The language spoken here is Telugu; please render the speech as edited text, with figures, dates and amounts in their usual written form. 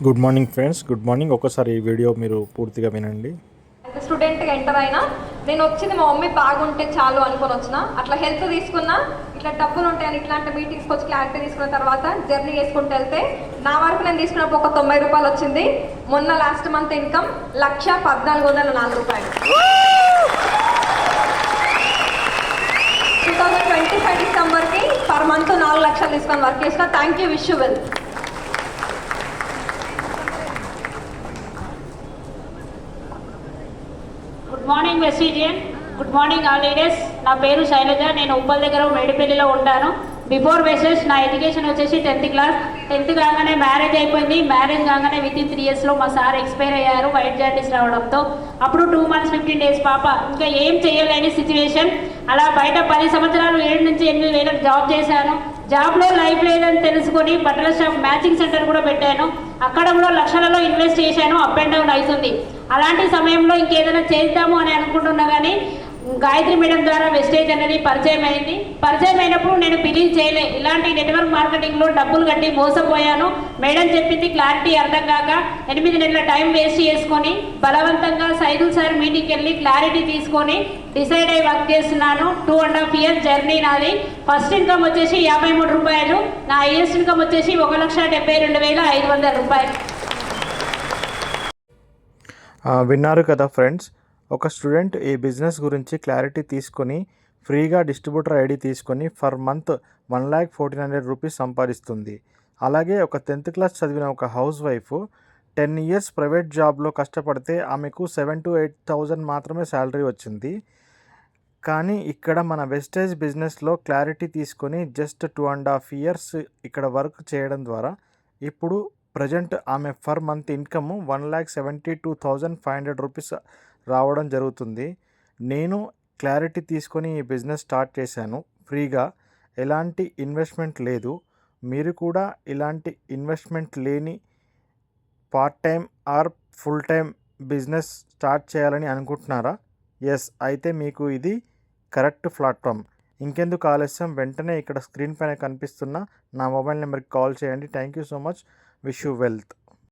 Good morning friends, good morning. ఒకసారి ఈ వీడియో మీరు పూర్తిగా వినండి. స్టూడెంట్గా ఎంటర్ అయినా నేను వచ్చింది మా మమ్మీ బాగుంటే చాలు అనుకొని వచ్చిన, అట్లా హెల్త్ తీసుకున్నా, ఇట్లా డబ్బులు ఉంటాయని ఇట్లాంటి మీటింగ్స్కి వచ్చి క్లారిటీ తీసుకున్న తర్వాత జర్నీ చేసుకుంటూ వెళ్తే నా వరకు నేను తీసుకున్నప్పుడు ఒక 90 రూపాయలు వచ్చింది. మొన్న లాస్ట్ మంత్ ఇన్కమ్ 1,1404 రూపాయలు. 2025 డిసెంబర్కి పర్ మంత్ 4 లక్షలు తీసుకొని వర్క్ చేసిన. Thank you, wish you well. Good morning vestigian, good morning all leaders. నా పేరు శైలజ, నేను ఉప్పల్ దగ్గర మేడిపల్లిలో ఉంటాను. బిఫోర్ వెసెస్ నా ఎడ్యుకేషన్ వచ్చేసి 10th క్లాస్. 10th కాగానే మ్యారేజ్ అయిపోయింది. మ్యారేజ్ కాగానే వితిన్ 3 yearsలో మా సార్ ఎక్స్పైర్ అయ్యారు వైట్ జాండీస్ రావడంతో. అప్పుడు 2 months 15 days పాప, ఇంకా ఏం చేయలేని సిచ్యువేషన్. అలా బయట 10 సంవత్సరాలు 7 నుంచి 8 వేలకు జాబ్ చేశాను. జాబ్లో లైఫ్ లేదని తెలుసుకొని బట్టల షాప్ మ్యాచింగ్ సెంటర్ కూడా పెట్టాను. అక్కడ కూడా లక్షలలో ఇన్వెస్ట్ చేశాను. అప్ అండ్ డౌన్ అవుతుంది. అలాంటి సమయంలో ఇంకేదైనా చేద్దాము అని అనుకుంటున్నా కానీ గాయత్రి మేడం ద్వారా వెస్టేజ్ అనేది పరిచయం అయింది. పరిచయం అయినప్పుడు నేను బిలీవ్ చేయలే. ఇలాంటి నెట్వర్క్ మార్కెటింగ్లో డబ్బులు కట్టి మోసపోయాను. మేడం చెప్పింది క్లారిటీ అర్థం కాక 8 నెలల టైం వేస్ట్ చేసుకొని బలవంతంగా సైదుల్ సార్ మీటింగ్కి వెళ్ళి క్లారిటీ తీసుకొని డిసైడ్ అయ్యి వర్క్ చేస్తున్నాను. 2.5 years జర్నీ నాది. ఫస్ట్ ఇన్కమ్ వచ్చేసి 53 రూపాయలు. నా హైయెస్ట్ ఇన్కమ్ వచ్చేసి 1,72,500 రూపాయలు. విన్నారు కదా ఫ్రెండ్స్, ఒక స్టూడెంట్ ఈ బిజినెస్ గురించి క్లారిటీ తీసుకొని ఫ్రీగా డిస్ట్రిబ్యూటర్ ఐడి తీసుకొని ఫర్ మంత్ 1,14,00 రూపీస్ సంపాదిస్తుంది. అలాగే ఒక 10th క్లాస్ చదివిన ఒక హౌస్ వైఫ్ 10 years ప్రైవేట్ జాబ్లో కష్టపడితే ఆమెకు 7,000 to 8,000 మాత్రమే శాలరీ వచ్చింది. కానీ ఇక్కడ మన వెస్టేజ్ బిజినెస్లో క్లారిటీ తీసుకొని జస్ట్ 2.5 years ఇక్కడ వర్క్ చేయడం ద్వారా ఇప్పుడు ప్రజెంట్ ఆమె ఫర్ మంత్ ఇన్కమ్ 1,72,500 రూపీస్ రావడం జరుగుతుంది. నేను క్లారిటీ తీసుకొని ఈ బిజినెస్ స్టార్ట్ చేశాను ఫ్రీగా, ఎలాంటి ఇన్వెస్ట్మెంట్ లేదు. మీరు కూడా ఇలాంటి ఇన్వెస్ట్మెంట్ లేని part time or full time business start చేయాలని అనుకుంటున్నారా? ఎస్, అయితే మీకు ఇది కరెక్ట్ ప్లాట్ఫామ్. ఇంకెందుకు ఆలస్యం, వెంటనే ఇక్కడ స్క్రీన్ పైన కనిపిస్తున్న నా మొబైల్ నెంబర్కి కాల్ చేయండి. Thank you so much. Wish you wealth.